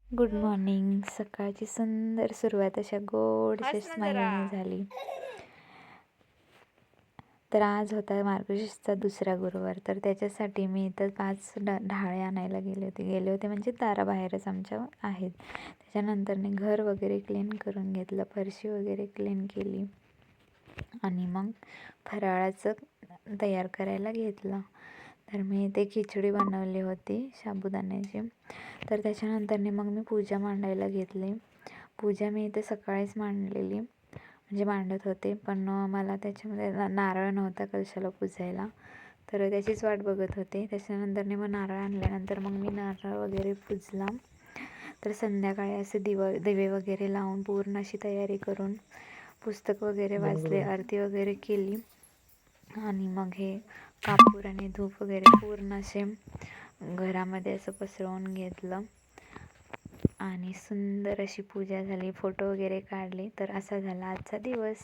Good morning. सकाळची सुंदर सुरुवात अशा गोडशा स्माईलने झाली. तर आज होता मार्गशीर्षचा दुसरा गुरुवार. तर त्याच्यासाठी मी इथं 5 ढाळे आणायला गेले होते म्हणजे दाराबाहेरच आमच्या आहेत. त्याच्यानंतरने घर वगैरे क्लीन करून घेतलं, फरशी वगैरे क्लीन केली आणि मग फराळाचं तयार करायला घेतलं. तर मी इथे खिचडी बनवली होती साबुदाण्याची. तर त्याच्यानंतरने मग मी पूजा मांडायला घेतली. पूजा मी इथे सकाळीच मांडलेली, म्हणजे मांडत होते, पण मला त्याच्यामध्ये नारळ नव्हता कलशाला पुजायला, तर त्याचीच वाट बघत होते. त्याच्यानंतरने मग नारळ आणल्यानंतर मग मी नारळ वगैरे पुजला. तर संध्याकाळी असे दिवे वगैरे लावून पूर्ण अशी तयारी करून पुस्तक वगैरे वाचले, आरती वगैरे केली आणि मग हे कापूर आणि धूप वगैरे पूर्ण असे घरामध्ये असं पसरवून घेतलं आणि सुंदर अशी पूजा झाली, फोटो वगैरे काढले. तर असा झाला आजचा दिवस.